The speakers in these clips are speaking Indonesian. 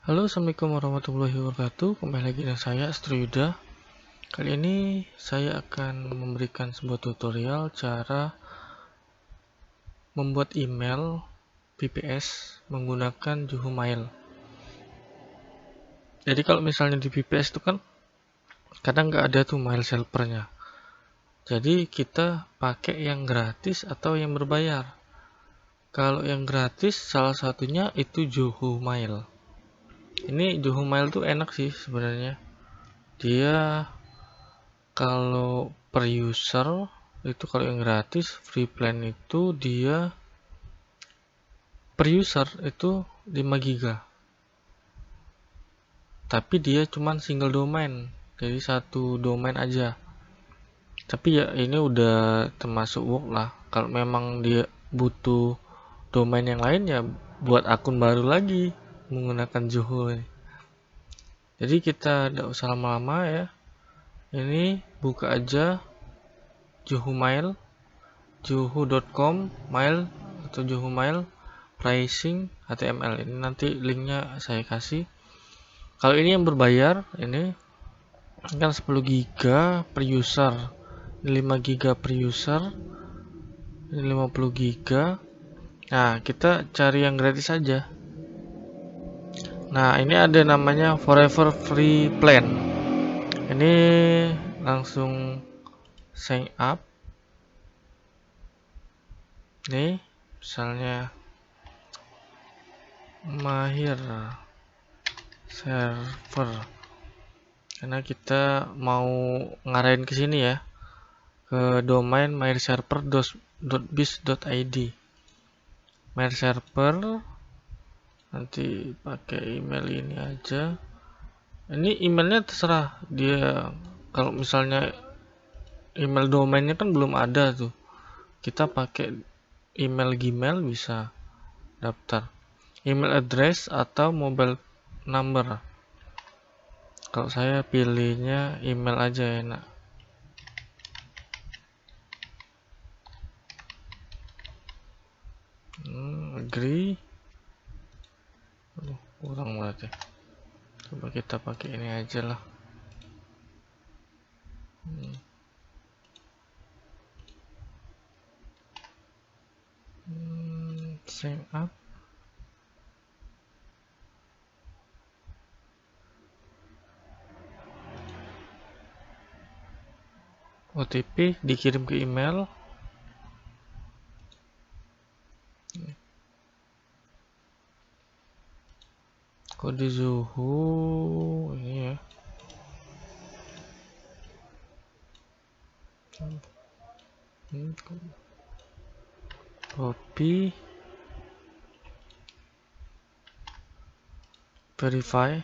Halo, assalamualaikum warahmatullahi wabarakatuh. Kembali lagi dengan saya Astro Yuda. Kali ini saya akan memberikan sebuah tutorial cara membuat email VPS menggunakan Juhu Mail. Jadi kalau misalnya di VPS itu kan kadang nggak ada tuh mail servernya. Jadi kita pakai yang gratis atau yang berbayar. Kalau yang gratis salah satunya itu Juhu Mail. Ini Juhu Mail tuh enak sih sebenarnya. Dia kalau per user itu, kalau yang gratis free plan itu dia per user itu 5 GB, tapi dia cuman single domain, jadi satu domain aja. Tapi ya ini udah termasuk work lah. Kalau memang dia butuh domain yang lain ya buat akun baru lagi menggunakan Juhu ini. Jadi kita tidak usah lama-lama ya, ini buka aja Juhu Mail, juhu.com mail atau Juhu Mail pricing HTML. Ini nanti linknya saya kasih. Kalau ini yang berbayar, ini kan 10 GB per user, ini 5 GB per user, ini 50 GB. Nah, kita cari yang gratis saja. Nah, ini ada namanya Forever Free Plan. Ini langsung sign up. Nih, misalnya Mahir server, karena kita mau ngarahin ke sini ya, ke domain mahirserver.biz.id. Mahirserver, nanti pakai email ini aja. Ini emailnya terserah dia. Kalau misalnya email domainnya kan belum ada tuh, kita pakai email Gmail bisa daftar, email address atau mobile number. Kalau saya pilihnya email aja enak. Agree. Kurang banget ya. Coba kita pakai ini aja lah. Sign up. OTP dikirim ke email. Kode Juhu ini ya. Copy, verify.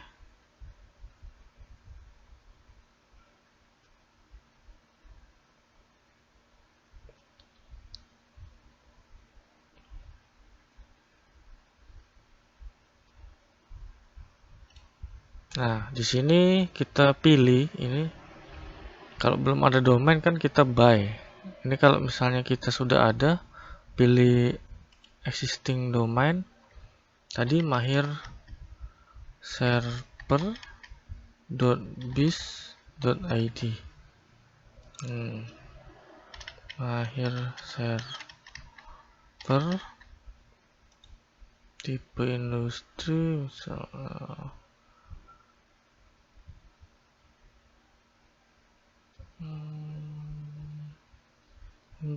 Nah, di sini kita pilih ini. Kalau belum ada domain kan kita buy. Ini kalau misalnya kita sudah ada, pilih existing domain. Tadi mahirserver.biz.id. Mahir server tipe industri misalnya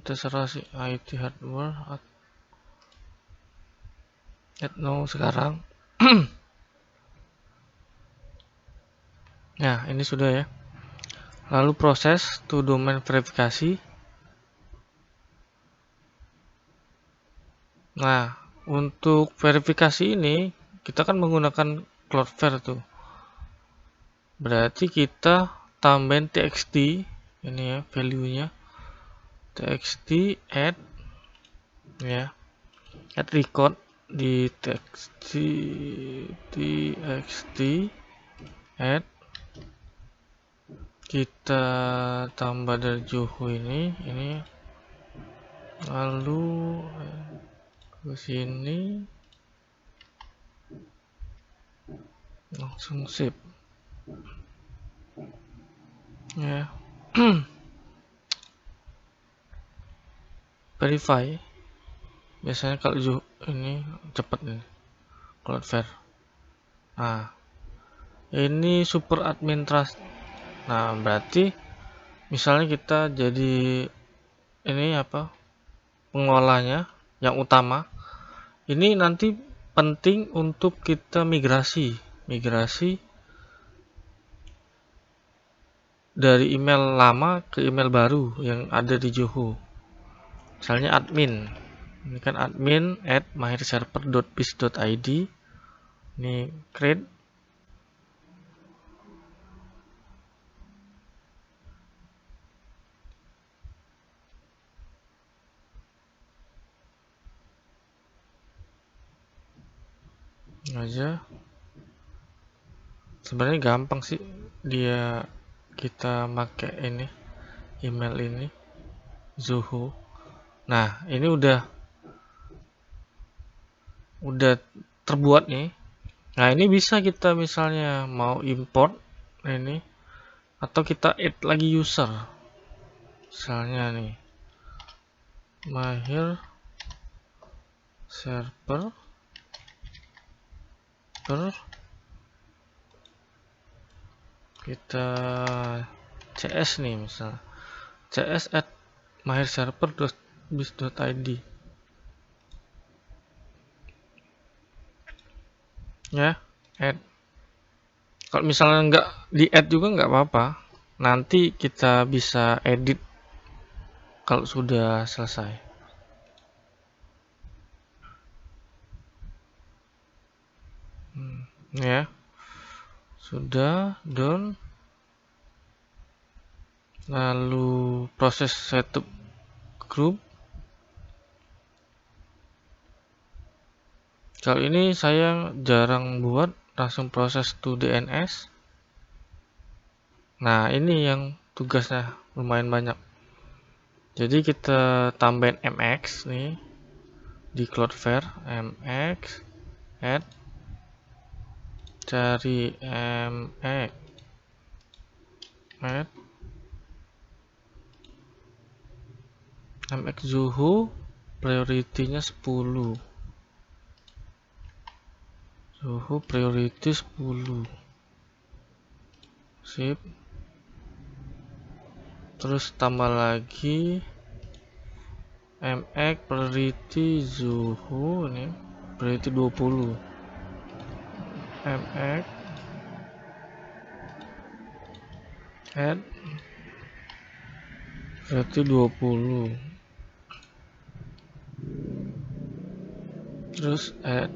terserah sih, IT hardware add now sekarang. Nah, ini sudah ya. Lalu proses to domain verifikasi. Nah, untuk verifikasi ini kita kan menggunakan Cloudflare tuh. Berarti kita tambahin txt ini ya, value-nya. Txt add ya. Add record di txt add, kita tambah dari Juhu ini lalu ke sini langsung sip ya. Verify biasanya kalau ini cepet nih Cloudflare. Nah ini super admin trust. Nah berarti misalnya kita jadi ini apa, pengolahnya yang utama, ini nanti penting untuk kita migrasi dari email lama ke email baru yang ada di Zoho. Misalnya admin, ini kan admin @mahirserver.biz.id, ini create. Aja sebenarnya gampang sih dia, kita pakai ini email ini Zoho. Nah ini udah terbuat nih. Nah ini bisa kita misalnya mau import ini, atau kita add lagi user, misalnya nih Mahir server kita cs nih, misal cs@mahirserver.biz.id ya, add. Kalau misalnya nggak di add juga nggak apa-apa, nanti kita bisa edit kalau sudah selesai. Ya sudah done. Lalu proses setup grup. Kalau ini saya jarang buat, langsung proses to DNS. Nah ini yang tugasnya lumayan banyak, jadi kita tambahin mx nih di Cloudflare, mx add, cari mx add mx Zoho, priority-nya 10, Zoho priority 10, sip. Terus tambah lagi mx priority Zoho, ini priority 20, mx add priority 20, terus add.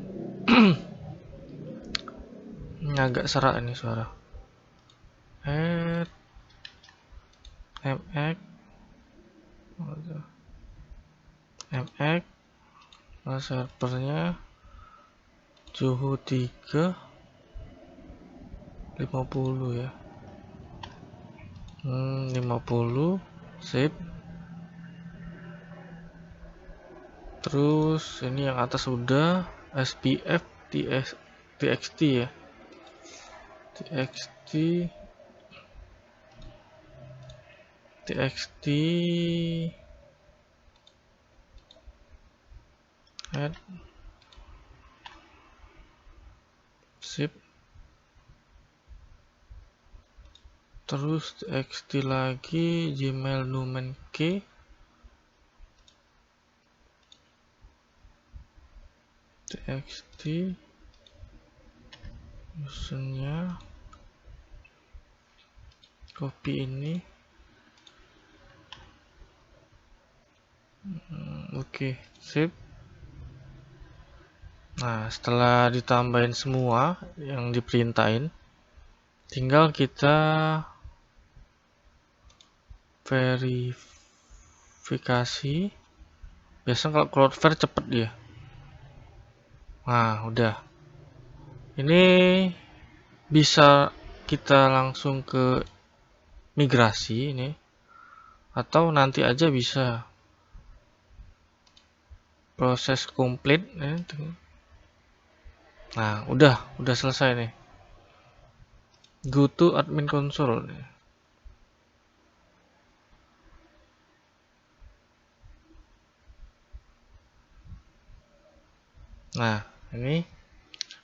Ini agak serak ini suara. Add mx servernya Zoho 3 50 ya, 50, save. Terus ini yang atas sudah SPF txt ya, txt add, sip. Terus txt lagi gmail domain key, txt usernya, copy ini. Oke, sip. Nah setelah ditambahin semua yang diperintahin, tinggal kita verifikasi. Biasanya kalau Cloudflare cepet dia. Nah udah, ini bisa kita langsung ke migrasi ini, atau nanti aja bisa proses komplit. Nah udah selesai nih. Go to admin console nih. Nah, ini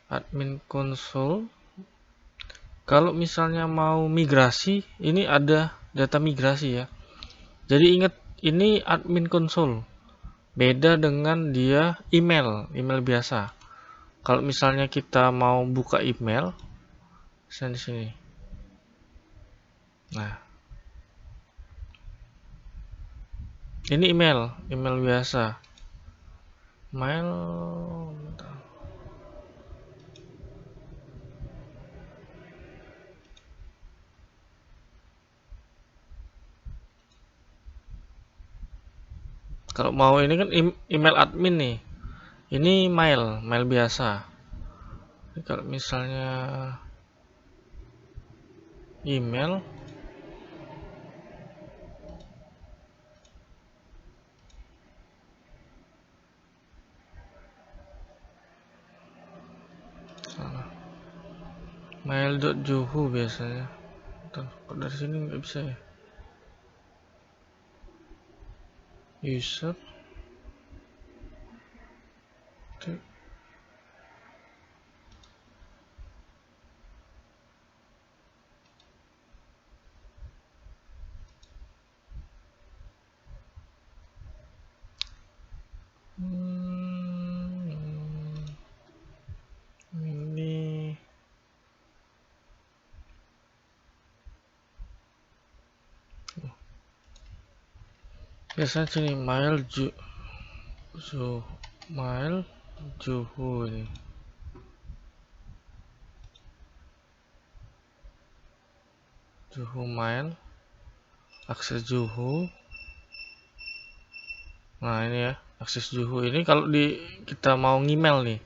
admin console. Kalau misalnya mau migrasi, ini ada data migrasi ya. Jadi ingat, ini admin console. Beda dengan dia email biasa. Kalau misalnya kita mau buka email, di sini. Nah, ini email biasa. Mail. Kalau mau ini kan email admin nih. Ini mail biasa. Jadi kalau misalnya email, salah. Mail.juhu biasanya. Tuh, kok dari sini nggak bisa ya? User. Tuh. Ini biasanya sini mail mail juhu ini. Juhu mail, akses juhu. Nah ini ya, akses juhu ini kalau kita mau ngemail nih,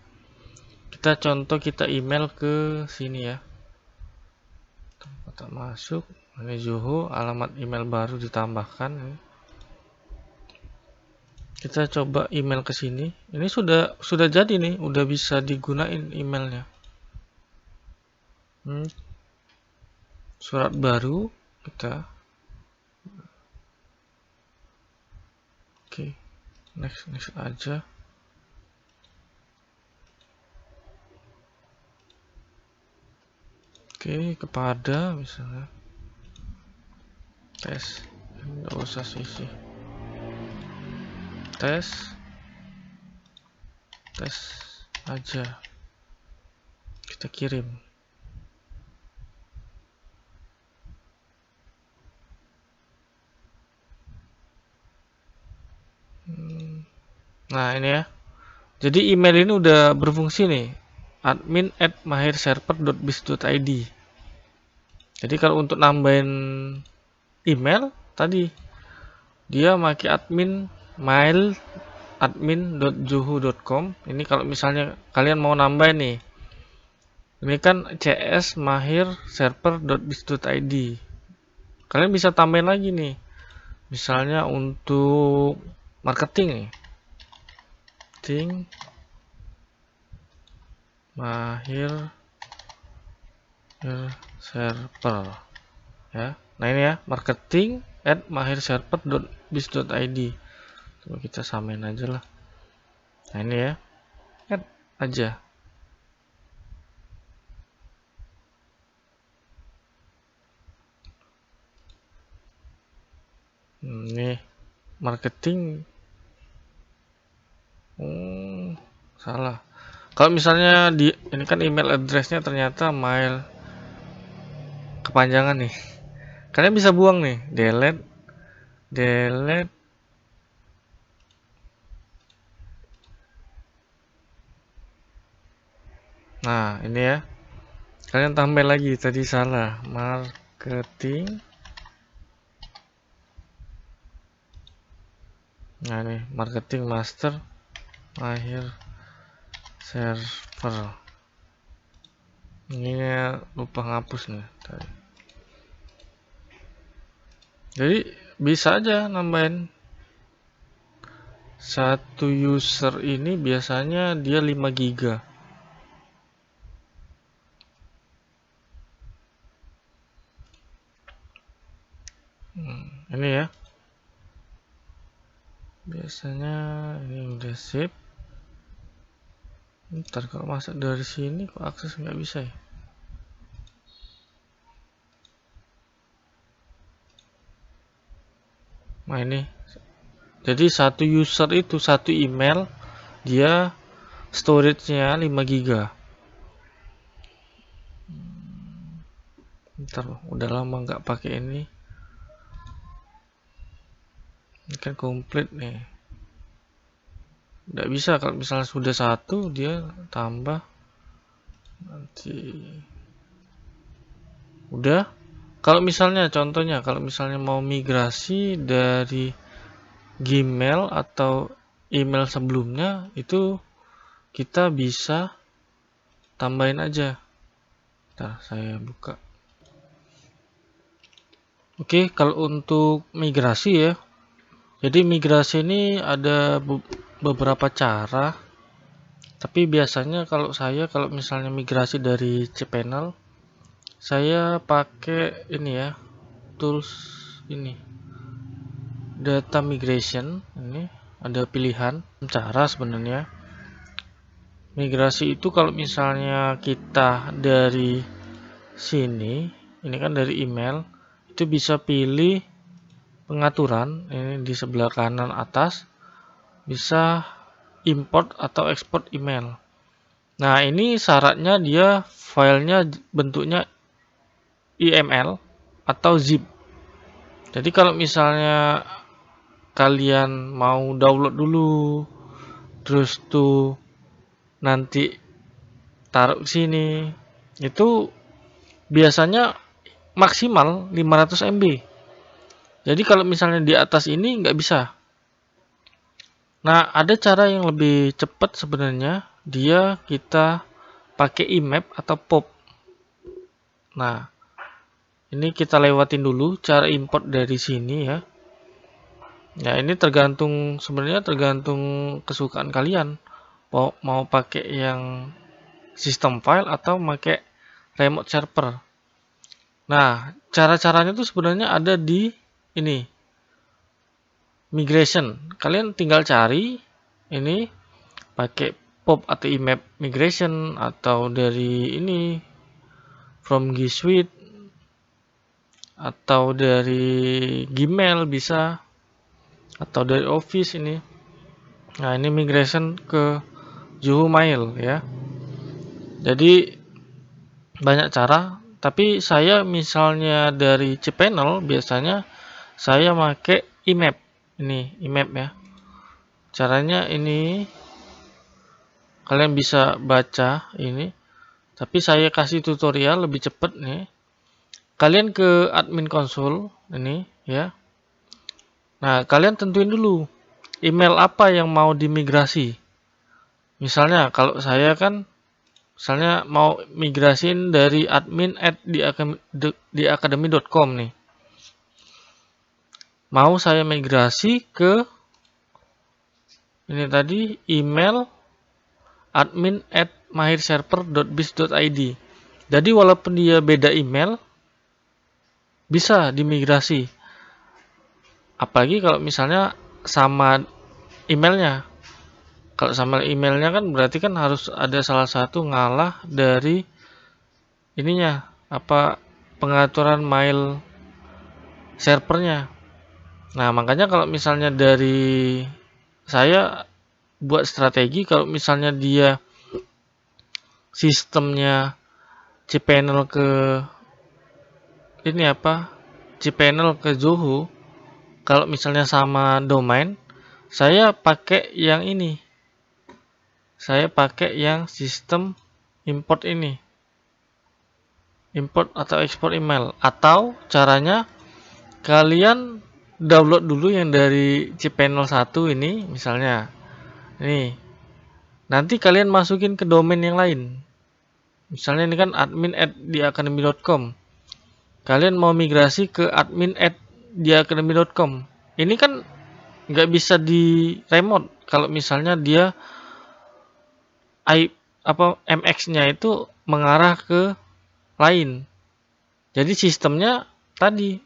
kita email ke sini ya. Kita masuk, ini juhu, alamat email baru ditambahkan. Kita coba email ke sini. Ini sudah jadi nih, udah bisa digunain emailnya. Surat baru kita. Oke, next aja. Oke, kepada misalnya tes, nggak usah sisi. Tes aja, kita kirim. Nah ini ya, jadi email ini udah berfungsi nih, admin@mahirserver.biz.id. Jadi kalau untuk nambahin email tadi, dia pakai mail admin.juhu.com. Ini kalau misalnya kalian mau nambah nih, ini kan csmahirserver.biz.id. Kalian bisa tambahin lagi nih, misalnya untuk marketing nih, mahir server ya. Nah ini ya, marketing@mahirserver.biz.id. Coba kita samain aja lah. Nah ini ya, add aja. Nih marketing. Salah. Kalau misalnya ini kan email addressnya ternyata mail kepanjangan nih, kalian bisa buang nih, delete. Nah ini ya, kalian tambah lagi, tadi salah, marketing. Nah ini marketing master mahir server. Ini lupa ngapus nih tadi. Jadi bisa aja nambahin. Satu user ini biasanya dia 5 GB. Ini ya, biasanya ini udah sip. Ntar kalau masuk dari sini kok akses nggak bisa ya. Nah ini, jadi satu user itu satu email dia storage-nya 5 GB. Ntar udah lama nggak pakai ini kan komplit nih. Nggak bisa kalau misalnya sudah satu dia tambah nanti. Udah. Kalau misalnya contohnya kalau misalnya mau migrasi dari Gmail atau email sebelumnya itu kita bisa tambahin aja. Nah, saya buka. Oke, kalau untuk migrasi ya. Jadi migrasi ini ada beberapa cara. Tapi biasanya kalau misalnya migrasi dari cPanel, saya pakai ini ya, tools ini. Data migration, ini ada pilihan cara sebenarnya. Migrasi itu kalau misalnya kita dari sini, ini kan dari email, itu bisa pilih pengaturan ini di sebelah kanan atas, bisa import atau export email. Nah, ini syaratnya dia filenya bentuknya IML atau zip. Jadi kalau misalnya kalian mau download dulu, terus tuh nanti taruh sini, itu biasanya maksimal 500 MB. Jadi kalau misalnya di atas ini nggak bisa. Nah, ada cara yang lebih cepat sebenarnya. Dia kita pakai IMAP atau POP. Nah, ini kita lewatin dulu cara import dari sini ya. Ya, ini sebenarnya tergantung kesukaan kalian. Mau pakai yang sistem file atau pakai remote server. Nah, cara-caranya itu sebenarnya ada di ini. Migration. Kalian tinggal cari ini pakai POP atau IMAP migration atau dari ini from G Suite atau dari Gmail bisa atau dari Office ini. Nah, ini migration ke Zoho Mail ya. Jadi banyak cara, tapi saya misalnya dari cPanel biasanya saya pakai IMAP. Ini IMAP ya. Caranya ini kalian bisa baca ini, tapi saya kasih tutorial lebih cepat nih. Kalian ke admin console ini ya. Nah, kalian tentuin dulu email apa yang mau dimigrasi. Misalnya kalau saya kan misalnya mau migrasin dari admin di academy.com nih. Mau saya migrasi ke ini tadi email admin@mahirserver.biz.id. Jadi walaupun dia beda email bisa dimigrasi. Apalagi kalau misalnya sama emailnya. Kalau sama emailnya kan berarti kan harus ada salah satu ngalah dari ininya pengaturan mail servernya. Nah, makanya kalau misalnya dari saya buat strategi kalau misalnya dia sistemnya cPanel ke ini cPanel ke Zoho, kalau misalnya sama domain, saya pakai yang ini. Saya pakai yang sistem import ini. Import atau export email. Atau caranya kalian download dulu yang dari cPanel 1 ini misalnya. Nih. Nanti kalian masukin ke domain yang lain. Misalnya ini kan admin@diacademy.com. Kalian mau migrasi ke admin@diacademy.com. Ini kan nggak bisa di remote kalau misalnya dia MX-nya itu mengarah ke lain. Jadi sistemnya tadi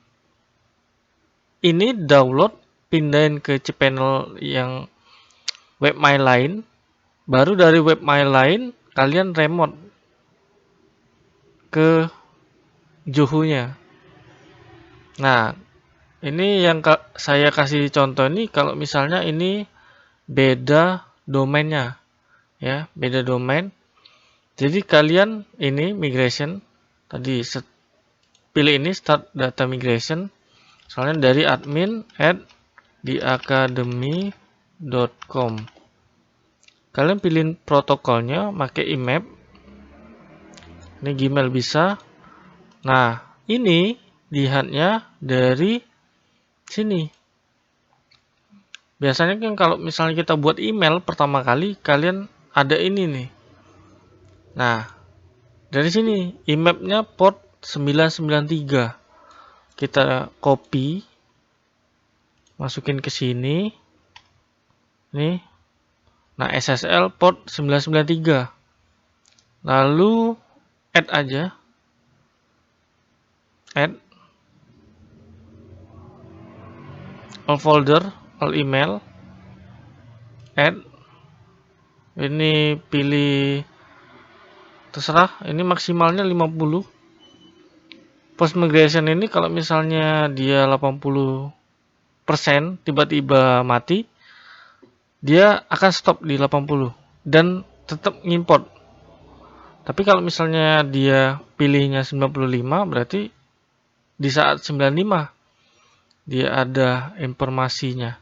ini download, pindahin ke cPanel yang webmail lain, baru dari webmail lain kalian remote ke Zoho-nya. Nah, ini yang saya kasih contoh ini kalau misalnya ini beda domainnya, ya, beda domain. Jadi kalian ini migration tadi pilih ini start data migration, soalnya dari admin @theacademy.com. Kalian pilih protokolnya, pakai IMAP. Ini Gmail bisa. Nah, ini lihatnya dari sini. Biasanya kan kalau misalnya kita buat email pertama kali, kalian ada ini nih. Nah, dari sini IMAP-nya port 993. Kita copy, masukin ke sini. Nih. Nah, SSL port 993. Lalu add aja. Add all folder, all email. Add. Ini pilih terserah, ini maksimalnya 50. Post migration ini kalau misalnya dia 80% tiba-tiba mati, dia akan stop di 80 dan tetap ngimport. Tapi kalau misalnya dia pilihnya 95, berarti di saat 95 dia ada informasinya.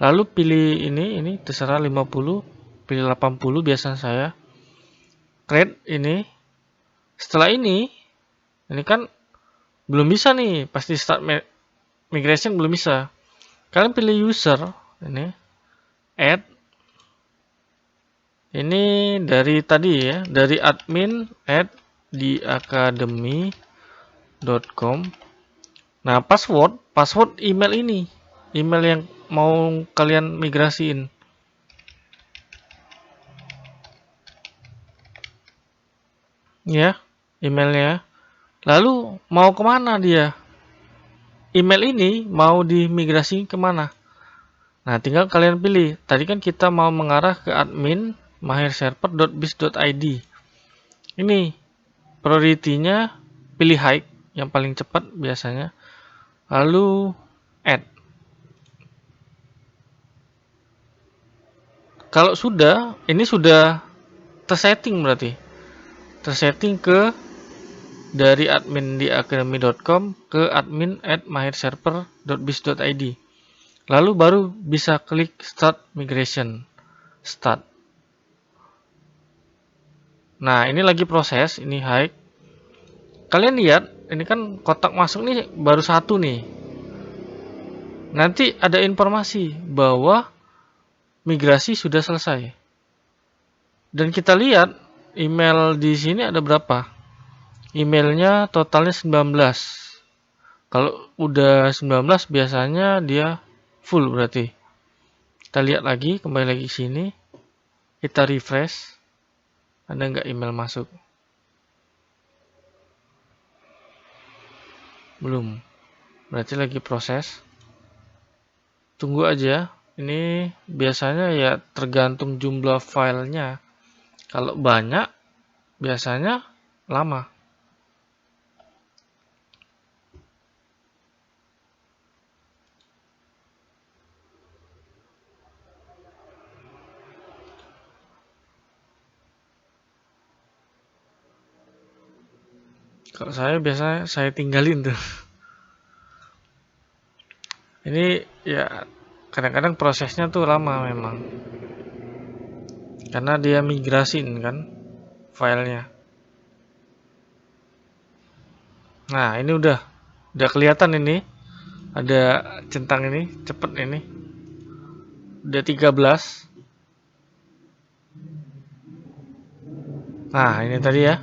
Lalu pilih ini terserah 50, pilih 80 biasanya saya. Create ini. Setelah ini kan belum bisa nih, pasti start migration belum bisa. Kalian pilih user ini, add. Ini dari tadi ya, dari admin @theacademy.com. Nah, password email ini, email yang mau kalian migrasiin. Ya, emailnya. Lalu mau kemana dia? Email ini mau dimigrasi kemana? Nah, tinggal kalian pilih. Tadi kan kita mau mengarah ke admin mahirserver.biz.id. Ini priority-nya pilih high yang paling cepat biasanya. Lalu add. Kalau sudah, ini sudah tersetting berarti. Tersetting ke dari admin di academy.com ke admin @mahirserver.biz.id. Lalu baru bisa klik start migration. Start. Nah, ini lagi proses, ini high. Kalian lihat, ini kan kotak masuk nih baru satu nih. Nanti ada informasi bahwa migrasi sudah selesai. Dan kita lihat email di sini ada berapa? Emailnya totalnya 19. Kalau udah 19 biasanya dia full berarti. Kita lihat lagi, kembali lagi ke sini. Kita refresh. Ada nggak email masuk? Belum. Berarti lagi proses. Tunggu aja. Ini biasanya ya tergantung jumlah filenya. Kalau banyak, biasanya lama. Kalau saya biasanya saya tinggalin tuh. Ini ya kadang-kadang prosesnya tuh lama memang. Karena dia migrasin kan filenya. Nah, ini udah kelihatan ini. Ada centang ini, cepet ini. Udah 13. Nah, ini tadi ya.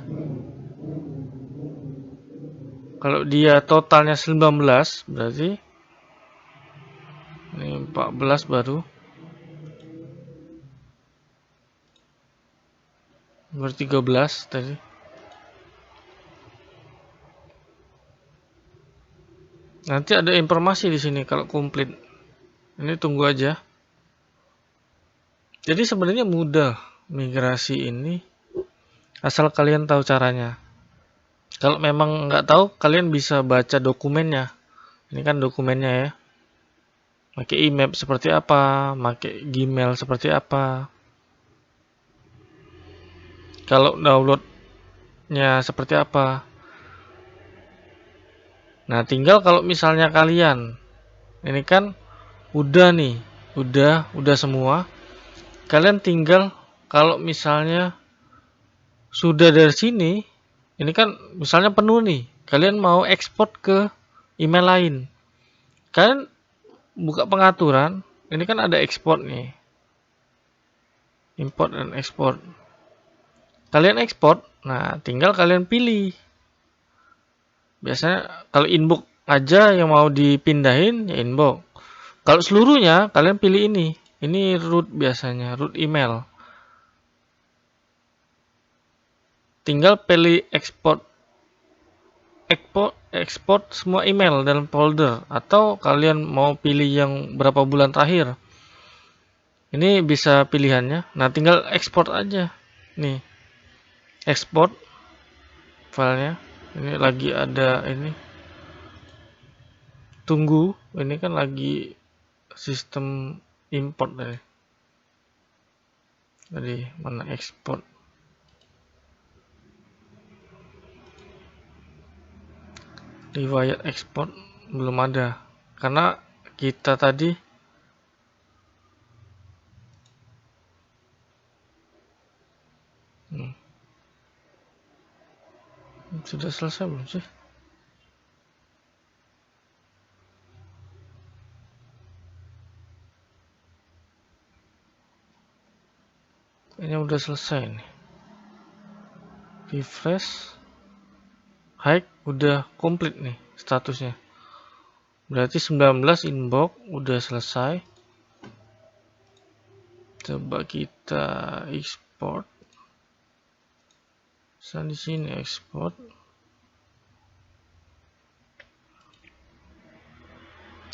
Kalau dia totalnya 19, berarti ini 14 baru. Baru 13 tadi. Nanti ada informasi di sini kalau komplit. Ini tunggu aja. Jadi sebenarnya mudah migrasi ini, asal kalian tahu caranya. Kalau memang nggak tahu, kalian bisa baca dokumennya. Ini kan dokumennya ya. Pakai IMAP seperti apa, pakai Gmail seperti apa. Kalau downloadnya seperti apa. Nah, tinggal kalau misalnya kalian, ini kan udah nih, udah semua. Kalian tinggal kalau misalnya sudah dari sini, ini kan misalnya penuh nih, kalian mau ekspor ke email lain. Kalian buka pengaturan, ini kan ada ekspor nih. Import dan ekspor. Kalian ekspor, nah tinggal kalian pilih. Biasanya kalau inbox aja yang mau dipindahin ya inbox. Kalau seluruhnya kalian pilih ini. Ini root biasanya, root email. Tinggal pilih export semua email dalam folder, atau kalian mau pilih yang berapa bulan terakhir. Ini bisa pilihannya. Nah, tinggal ekspor aja. Nih. Ekspor filenya. Ini lagi ada ini. Tunggu, ini kan lagi sistem import nih. Jadi mana ekspor? Riwayat ekspor belum ada karena kita tadi sudah selesai belum sih? Ini udah selesai nih. Refresh. Hike udah komplit nih statusnya. Berarti 19 inbox udah selesai. Coba kita export. Di sini export.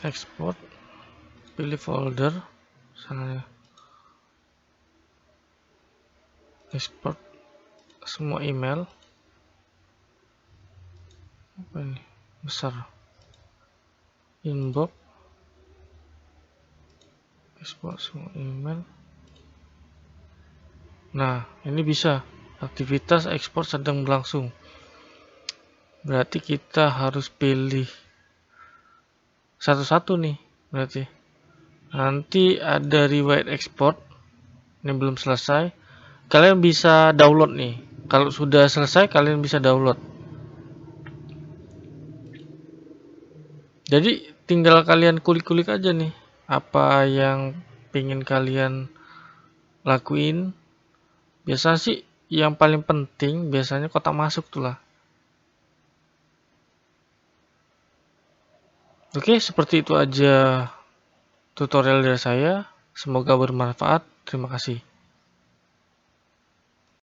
Export. Pilih folder. Sana. Export semua email. Apa ini? Besar. Inbox. Export semua email. Nah, ini bisa. Aktivitas ekspor sedang berlangsung. Berarti kita harus pilih satu-satu nih. Berarti nanti ada riwayat ekspor. Ini belum selesai. Kalian bisa download nih. Kalau sudah selesai, kalian bisa download. Jadi tinggal kalian kulik-kulik aja nih. Apa yang pengen kalian lakuin. Biasanya sih yang paling penting biasanya kotak masuk tuh lah. Oke, seperti itu aja tutorial dari saya. Semoga bermanfaat. Terima kasih.